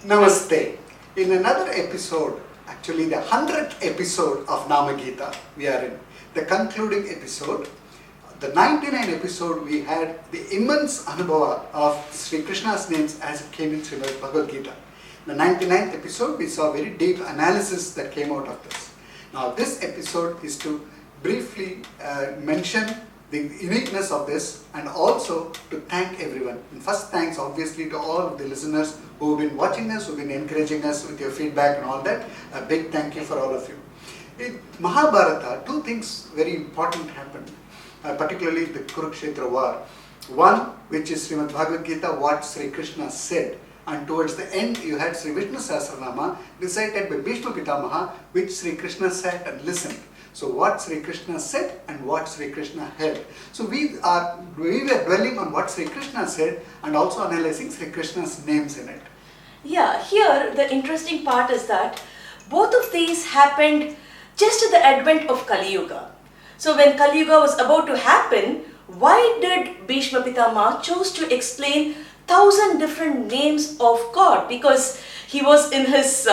Namaste. In another episode, actually the 100th episode of Naama Geetha, we are in the concluding episode. The 99th episode, we had the immense anubhava of Sri Krishna's names as it came in Srimad Bhagavad Gita. The 99th episode, we saw very deep analysis that came out of this. Now this episode is to briefly mention the uniqueness of this and also to thank everyone. And first thanks obviously to all of the listeners who have been watching us, who have been encouraging us with your feedback and all that. A big thank you for all of you. In Mahabharata, two things very important happened, particularly the Kurukshetra war. One, which is Srimad Bhagavad Gita, what Sri Krishna said. And towards the end, you had Sri Vishnu Sahasranama recited by Bhishma Pitamaha, which Sri Krishna sat and listened. So what Sri Krishna said and what Sri Krishna held. So we were dwelling on what Sri Krishna said and also analyzing Sri Krishna's names in it. Yeah, here the interesting part is that both of these happened just at the advent of Kali Yuga. So when Kali Yuga was about to happen, why did Bhishma Pitamaha choose to explain 1,000 different names of God? Because he was in his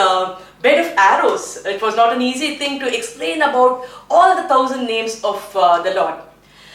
bed of arrows. It was not an easy thing to explain about all the 1,000 names of the Lord.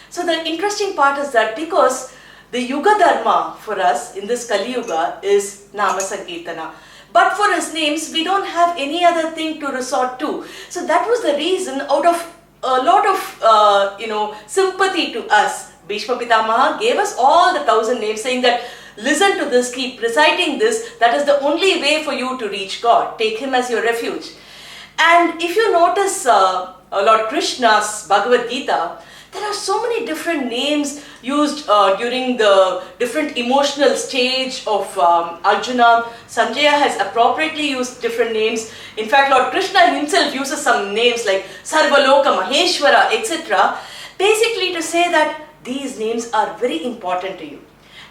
So the interesting part is that because the Yuga Dharma for us in this Kali Yuga is Naama Sankirtana. But for his names, we don't have any other thing to resort to. So that was the reason, out of a lot of sympathy to us, Bhishma Pitamaha gave us all the 1,000 names, saying that listen to this, keep reciting this, that is the only way for you to reach God. Take him as your refuge. And if you notice Lord Krishna's Bhagavad Gita, there are so many different names used during the different emotional stage of Arjuna. Sanjaya has appropriately used different names. In fact, Lord Krishna himself uses some names like Sarvaloka, Maheshwara, etc. Basically to say that these names are very important to you.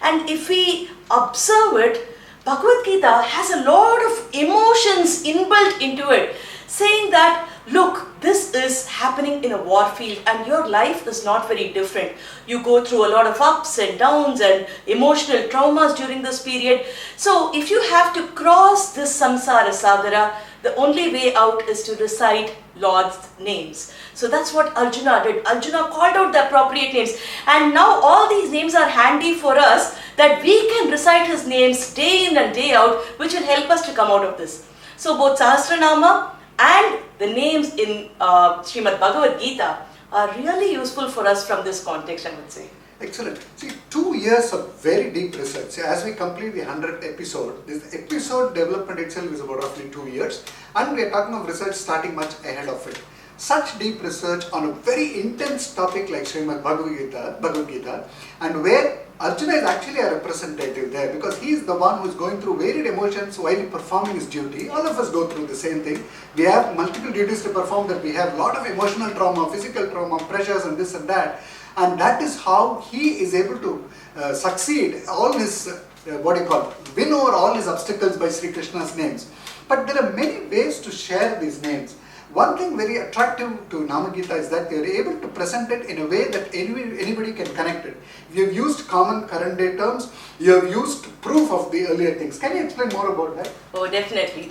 And if we observe it, Bhagavad Gita has a lot of emotions inbuilt into it, saying that, look, this is happening in a war field and your life is not very different. You go through a lot of ups and downs and emotional traumas during this period. So if you have to cross this samsara sagara, the only way out is to recite Lord's names. So that's what Arjuna did. Arjuna called out the appropriate names. And now all these names are handy for us, that we can recite his names day in and day out, which will help us to come out of this. So both Sahasranama and the names in Srimad Bhagavad Gita are really useful for us from this context, I would say. Excellent. See, 2 years of very deep research. As we complete the 100th episode, this episode development itself is about roughly 2 years, and we are talking of research starting much ahead of it. Such deep research on a very intense topic like Srimad Bhagavad Gita, and where Arjuna is actually a representative there, because he is the one who is going through varied emotions while performing his duty. All of us go through the same thing. We have multiple duties to perform, that we have a lot of emotional trauma, physical trauma, pressures and this and that. And that is how he is able to succeed all his, win over all his obstacles by Sri Krishna's names. But there are many ways to share these names. One thing very attractive to Naama Geetha is that they are able to present it in a way that anybody can connect it. You have used common current day terms, you have used proof of the earlier things. Can you explain more about that? Oh, definitely.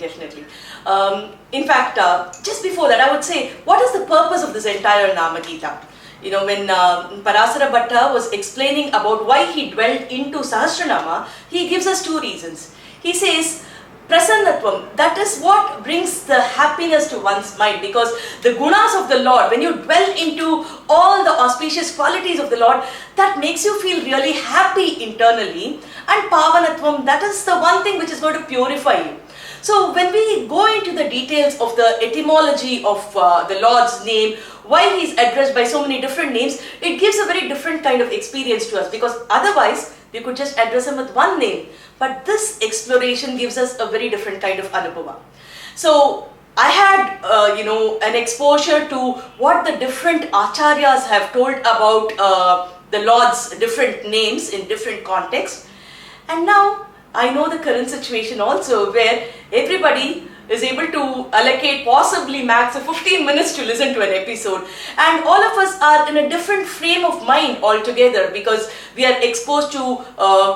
In fact, just before that, I would say, what is the purpose of this entire Naama Geetha? You know, when Parasara Bhatta was explaining about why he dwelt into Sahasranama, he gives us two reasons. He says, Prasannatvam, that is what brings the happiness to one's mind, because the gunas of the Lord, when you dwell into all the auspicious qualities of the Lord, that makes you feel really happy internally. And Pavanatvam, that is the one thing which is going to purify you. So when we go into the details of the etymology of the Lord's name, why he is addressed by so many different names, it gives a very different kind of experience to us, because otherwise we could just address him with one name. But this exploration gives us a very different kind of anubhava. So I had an exposure to what the different Acharyas have told about the Lord's different names in different contexts. And now I know the current situation also, where everybody is able to allocate possibly max of 15 minutes to listen to an episode, and all of us are in a different frame of mind altogether because we are exposed to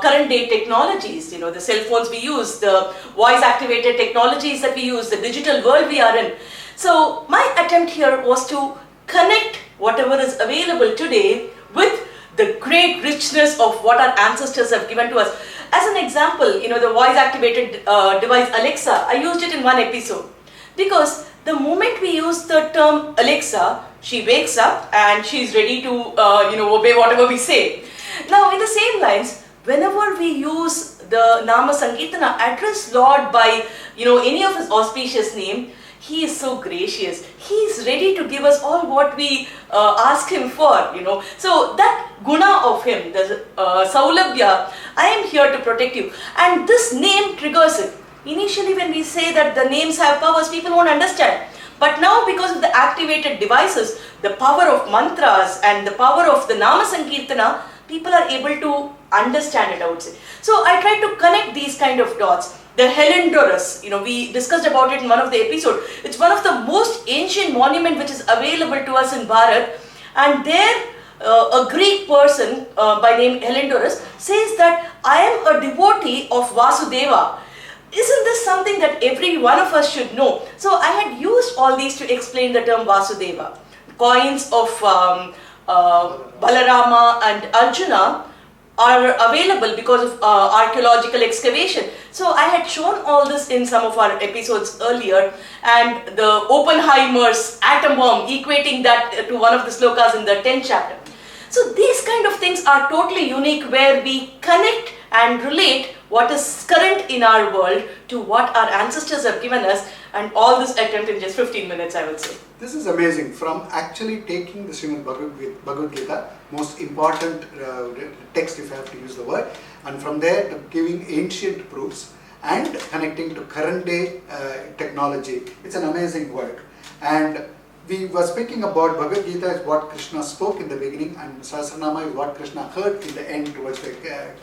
current day technologies, the cell phones we use, the voice activated technologies that we use, the digital world we are in. So my attempt here was to connect whatever is available today with the great richness of what our ancestors have given to us. As an example, the voice activated device Alexa, I used it in one episode because the moment we use the term Alexa, she wakes up and she's ready to obey whatever we say. Now in the same lines, whenever we use the Naama Sankirtana, address Lord by any of his auspicious name, he is so gracious. He is ready to give us all what we ask him for, So that guna of him, the Saulabhya, I am here to protect you. And this name triggers it. Initially when we say that the names have powers, people won't understand. But now because of the activated devices, the power of mantras and the power of the Nama Sankirtana, people are able to understand it, I would say. So I try to connect these kind of dots. The Helendorus, we discussed about it in one of the episodes. It's one of the most ancient monument which is available to us in Bharat. And there, a Greek person by name Helendorus says that I am a devotee of Vasudeva. Isn't this something that every one of us should know? So I had used all these to explain the term Vasudeva. Coins of Balarama and Arjuna are available because of archaeological excavation. So I had shown all this in some of our episodes earlier, and the Oppenheimer's atom bomb, equating that to one of the slokas in the 10th chapter. So these kind of things are totally unique, where we connect and relate what is current in our world to what our ancestors have given us, and all this attempt in just 15 minutes, I would say. This is amazing. From actually taking the Srimad Bhagavad Gita, most important text if I have to use the word, and from there to giving ancient proofs and connecting to current day technology. It's an amazing work. And we were speaking about Bhagavad Gita is what Krishna spoke in the beginning, and Sahasranama is what Krishna heard in the end towards the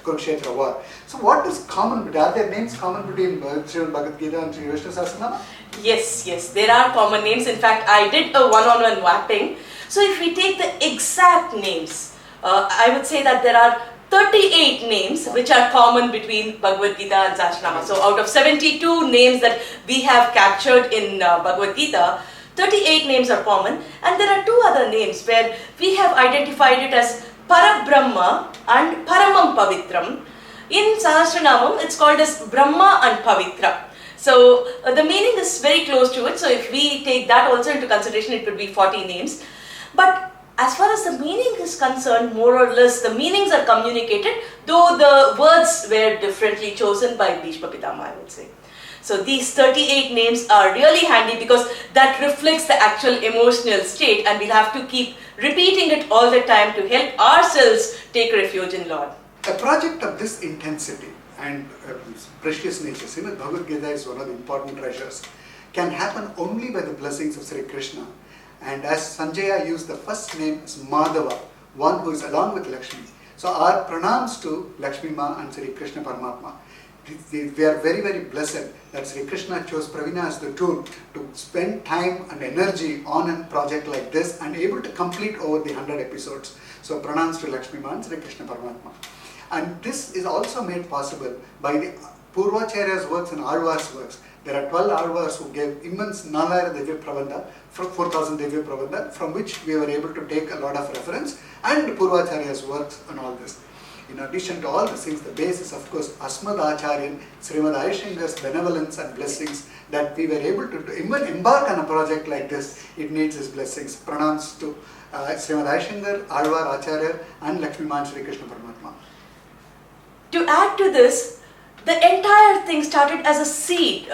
Kurukshetra war. So what is common? Are there names common between Srimad Bhagavad Gita and Sri Vishnu Sahasranama? Yes, there are common names. In fact, I did a one-on-one mapping. So if we take the exact names, I would say that there are 38 names which are common between Bhagavad Gita and Sahasranama. So out of 72 names that we have captured in Bhagavad Gita, 38 names are common, and there are two other names where we have identified it as Parabrahma and Paramam Pavitram. In Sahasranamam, it's called as Brahma and Pavitra. So the meaning is very close to it. So if we take that also into consideration, it would be 40 names. But as far as the meaning is concerned, more or less the meanings are communicated, though the words were differently chosen by Bhishma Pitama, I would say. So these 38 names are really handy because that reflects the actual emotional state, and we'll have to keep repeating it all the time to help ourselves take refuge in Lord. A project of this intensity and precious nature, Srimad Bhagavad Gita is one of the important treasures, can happen only by the blessings of Sri Krishna. And as Sanjaya used the first name as Madhava, one who is along with Lakshmi. So our pranams to Lakshmi Ma and Sri Krishna Paramatma. We are very, very blessed that Sri Krishna chose Praveena as the tool to spend time and energy on a project like this and able to complete over the 100 episodes. So pranams to Lakshmi Ma and Sri Krishna Paramatma. And this is also made possible by the Purvacharyas works and Alvars works. There are 12 Alvars who gave immense Nalayana Divya Prabandha, 4,000 Divya Prabandha, from which we were able to take a lot of reference, and Purvacharyas works and all this. In addition to all these things, the base is of course Asmad Acharyan, Srimad Aishangar's benevolence and blessings that we were able to even embark on a project like this. It needs his blessings. Pranams to Srimad Aishangar, Alvar Acharya and Lakshmi Man Sri Krishna Paramatma. To add to this, the entire thing started as a seed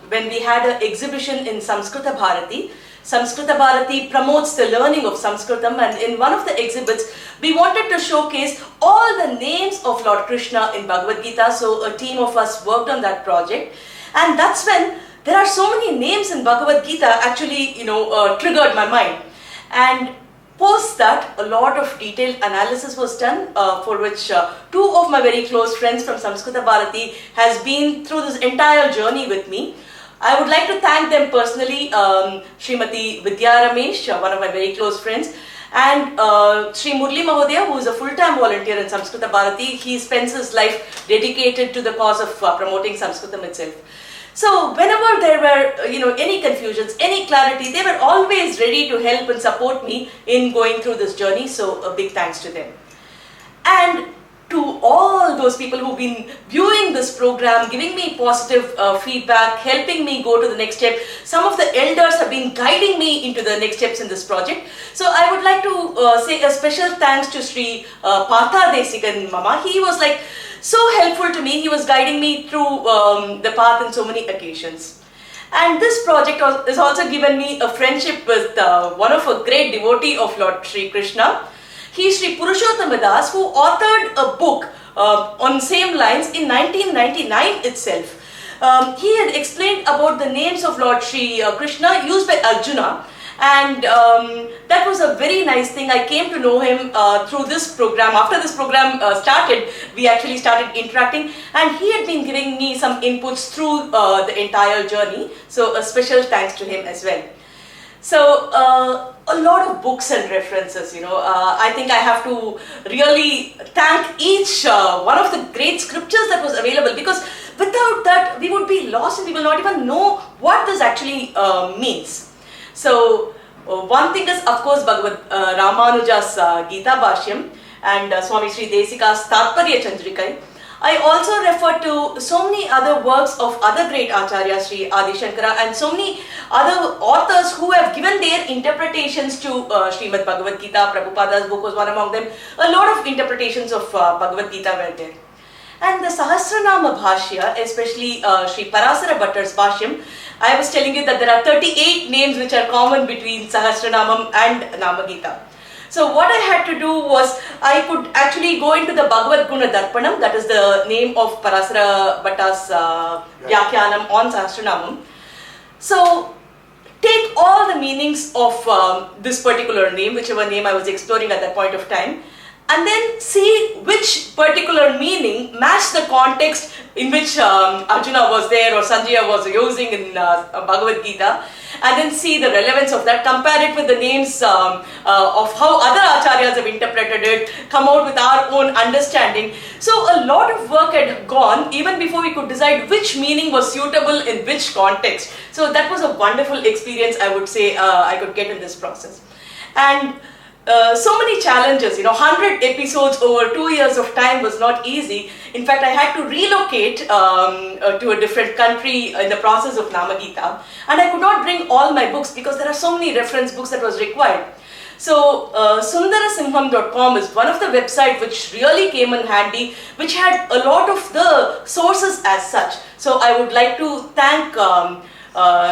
when we had an exhibition in Samskrita Bharati. Samskrita Bharati promotes the learning of Sanskritam, and in one of the exhibits, we wanted to showcase all the names of Lord Krishna in Bhagavad Gita. So a team of us worked on that project, and that's when there are so many names in Bhagavad Gita actually, triggered my mind. And post that, a lot of detailed analysis was done, for which two of my very close friends from Samskrita Bharati has been through this entire journey with me. I would like to thank them personally, Srimati Vidya Ramesh, one of my very close friends, and Sri Murli Mahodaya, who is a full-time volunteer in Samskrita Bharati. He spends his life dedicated to the cause of promoting Sanskritam itself. So whenever there were, any confusions, any clarity, they were always ready to help and support me in going through this journey. So a big thanks to them. And to all those people who've been viewing this program, giving me positive feedback, helping me go to the next step. Some of the elders have been guiding me into the next steps in this project. So I would like to say a special thanks to Sri Partha Desikan Mama. He was like so helpful to me. He was guiding me through the path on so many occasions. And this project has also given me a friendship with one of a great devotee of Lord Sri Krishna. He is Sri Purushottama Das, who authored a book on same lines in 1999 itself. He had explained about the names of Lord Sri Krishna used by Arjuna, and that was a very nice thing. I came to know him through this program. After this program started, we actually started interacting, and he had been giving me some inputs through the entire journey. So a special thanks to him as well. So a lot of books and references, I think I have to really thank each one of the great scriptures that was available, because without that we would be lost and we will not even know what this actually means. So one thing is, of course, Bhagavad Ramanuja's Gita Bhashyam and Swami Sri Desika's Tatparya Chandrikai. I also refer to so many other works of other great Acharyas, Sri Adi Shankara, and so many other authors who have given their interpretations to Srimad Bhagavad Gita. Prabhupada's book was one among them. A lot of interpretations of Bhagavad Gita were there. And the Sahasranama Bhashya, especially Sri Parasara Bhattar's Bhashyam, I was telling you that there are 38 names which are common between Sahasranamam and Naama Geetha. So what I had to do was, I could actually go into the Bhagavad Guna Darpanam, that is the name of Parasara Bhatta's Vyakhyanam on Sahasranamam. So take all the meanings of this particular name, whichever name I was exploring at that point of time, and then see which particular meaning matched the context in which Arjuna was there or Sanjaya was using in Bhagavad Gita, and then see the relevance of that, compare it with the names of how other Acharyas have interpreted it, come out with our own understanding. So a lot of work had gone even before we could decide which meaning was suitable in which context. So that was a wonderful experience, I would say, I could get in this process. And so many challenges, 100 episodes over 2 years of time was not easy. In fact, I had to relocate to a different country in the process of Naama Geetha, and I could not bring all my books because there are so many reference books that was required. So sundarasimham.com is one of the websites which really came in handy, which had a lot of the sources as such. So I would like to thank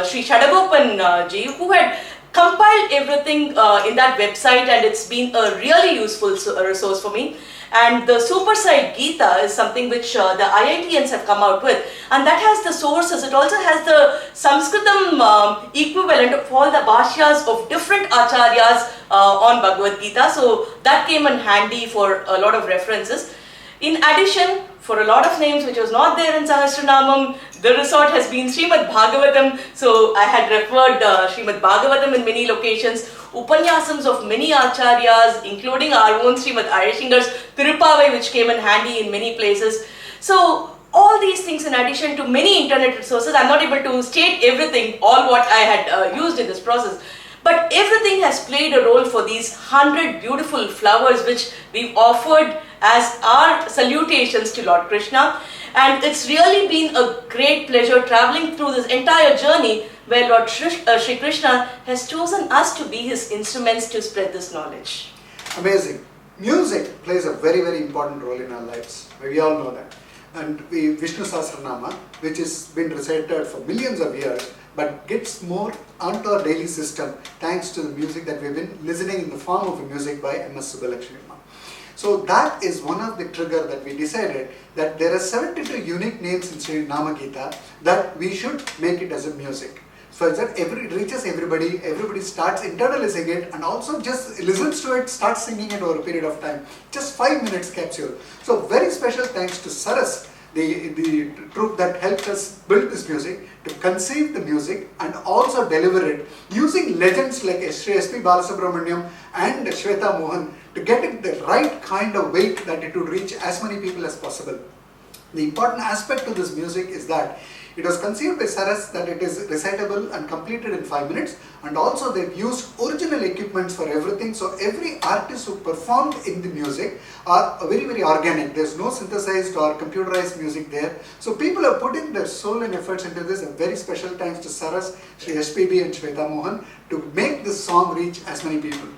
Sri Shadagopan ji, who had compiled everything in that website, and it's been a really useful resource for me. And the Super Site Gita is something which the IITians have come out with, and that has the sources. It also has the Sanskritam equivalent of all the bhashyas of different acharyas on Bhagavad Gita, so that came in handy for a lot of references. In addition, for a lot of names which was not there in Sahasranamam, the resort has been Srimad Bhagavatam, so I had referred Srimad Bhagavatam in many locations, Upanyasams of many Acharyas, including our own Srimad Arishingar's Tirupavai, which came in handy in many places. So all these things, in addition to many internet resources, I'm not able to state everything, all what I had used in this process. But everything has played a role for these 100 beautiful flowers which we've offered as our salutations to Lord Krishna. And it's really been a great pleasure traveling through this entire journey where Lord Sri Krishna has chosen us to be his instruments to spread this knowledge. Amazing. Music plays a very, very important role in our lives. We all know that. And Vishnu Sahasranama, which has been recited for millions of years, but gets more onto our daily system thanks to the music that we've been listening in the form of music by M.S. Subbulakshmi. So that is one of the trigger that we decided that there are 72 unique names in Sri Naama Geetha that we should make it as a music. So that it reaches everybody starts internalizing it and also just listens to it, starts singing it over a period of time. Just 5 minutes capsule. So very special thanks to Saras the troupe that helped us build this music, to conceive the music and also deliver it using legends like Sri S.P. Balasubramaniam and Shweta Mohan to get it the right kind of weight that it would reach as many people as possible. The important aspect to this music is that it was conceived by Saras that it is recitable and completed in 5 minutes, and also they've used original equipments for everything, so every artist who performed in the music are very, very organic. There's no synthesized or computerized music there. So people have put in their soul and efforts into this. A very special thanks to Saras, Sri SPB and Shweta Mohan to make this song reach as many people.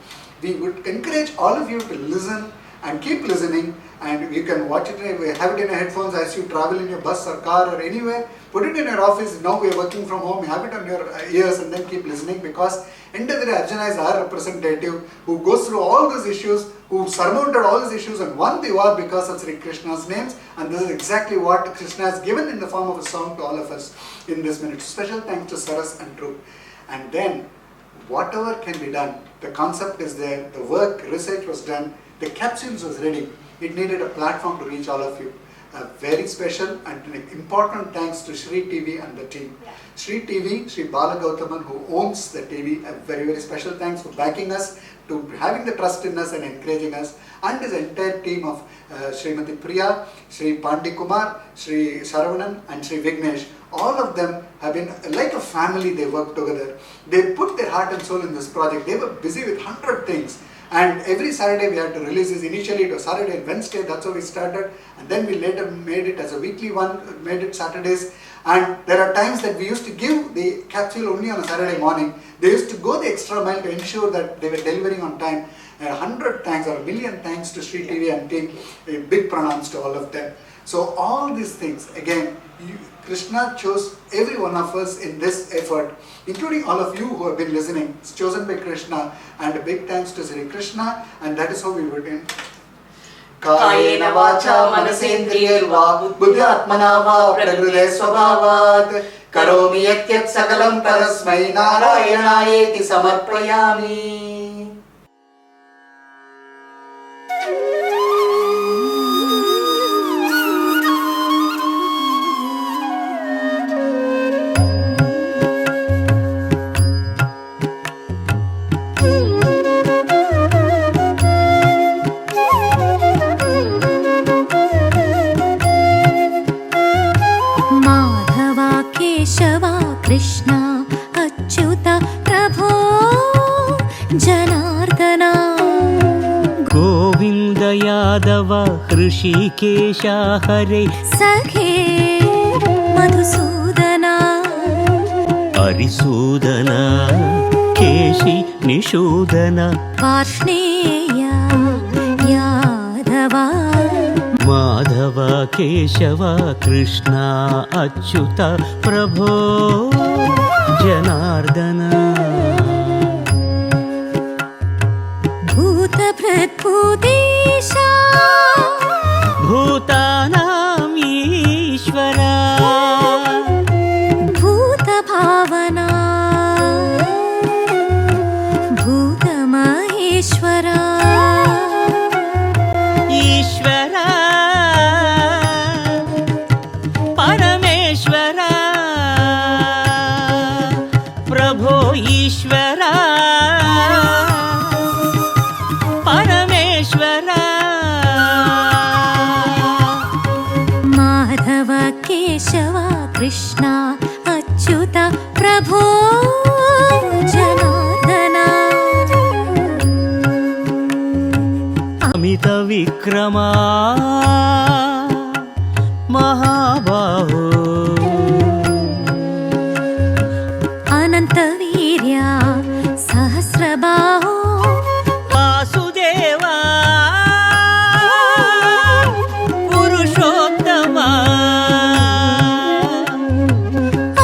We would encourage all of you to listen and keep listening, and you can watch it, have it in your headphones as you travel in your bus or car or anywhere. Put it in your office. Now we are working from home, have it on your ears and then keep listening, because end of the day Arjuna is our representative who goes through all these issues, who surmounted all these issues and won the war because of Sri Krishna's names, and this is exactly what Krishna has given in the form of a song to all of us in this minute. Special thanks to Saras and troupe. And then whatever can be done, the concept is there, the work, research was done, the capsules was ready. It needed a platform to reach all of you. A very special and important thanks to Shri TV and the team. Yeah. Shri TV, Shri Bala Gautaman, who owns the TV, a very, very special thanks for backing us, to having the trust in us and encouraging us, and his entire team of Srimati Priya, Shri Pandi Kumar, Shri Saravanan and Shri Vignesh. All of them have been like a family. They work together. They put their heart and soul in this project. They were busy with 100 things. And every Saturday we had to release this. Initially it was Saturday and Wednesday, that's how we started. And then we later made it as a weekly one, made it Saturdays. And there are times that we used to give the capsule only on a Saturday morning. They used to go the extra mile to ensure that they were delivering on time. 100 thanks or a million thanks to Sri TV and team. A big pranams to all of them. So all these things, again, Krishna chose every one of us in this effort, including all of you who have been listening. It's chosen by Krishna, and a big thanks to Sri Krishna, and that is how we would end. Kayena vacha manasendriyarva buddhyatmana va prakrite swabhavat karomi yatyat sakalam parasmai narayanayeti samarpayami. Krishna Achyuta Prabho Janardana Govinda Yadava Hrishikesha Hare Sakhe Madhusudana Arisudana Keshi Nishudana Varshneya Yadava Madhava Keshava Krishna Achyuta Prabho Janardana Bhuta Pratpudesha Bhutanam Ishvara Bhuta Bhavana Bhuta Maheshwara Ishvara Parameshwara Prabho Ishvara Parameshwara Madhava Keshava Krishna Achyuta Prabho Janardana Amita Vikrama Mahabaho Ananta Virya Sahasrabaho Vasudeva Purushottama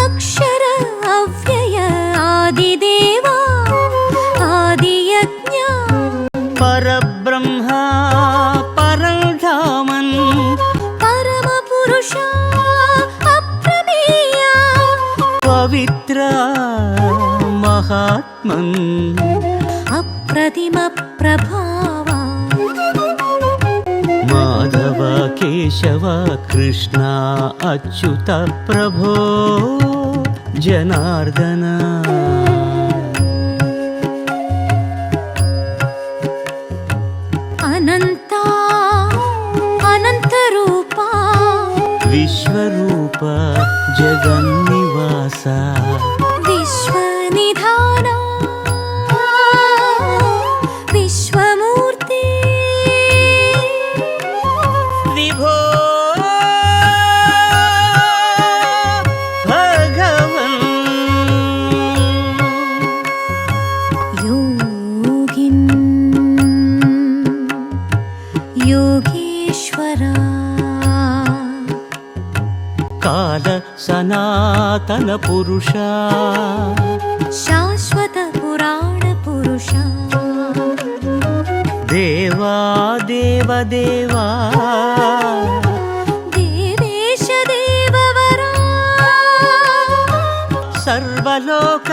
Akshara Avyaya Adideva Adiyajna Parabrahma Paraldhaman Paramapurusha Aprameya Pavitra Mahatman Apratima Prabhava Madhava Kesha Keshav Krishna Achyut प्रभो जनार्दन अनन्ता अनन्तरूपा विश्वरूप जगन्निवास विश्वनिधाना विश्वमूर्ति विभो भगवन् योगिन् योगेश्वरा काल सनातन पुरुषा शाश्वत पुराण पुरुषा देवा देव देवा देवेश देववरा सर्वलोक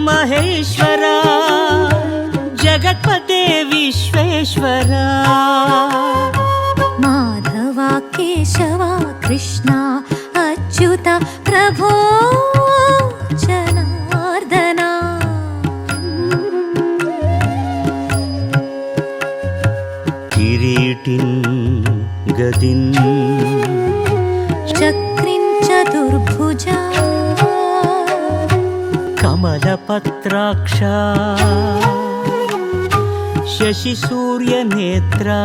महेश्वरा जगत्पते विश्वेश्वरा माधवा केशवा कृष्णा अच्युत प्रभो जनार्दना किरीटिन् गदिन् चक्रिं चतुर्भुजा कमलपत्राक्षा शशिसूर्यनेत्रा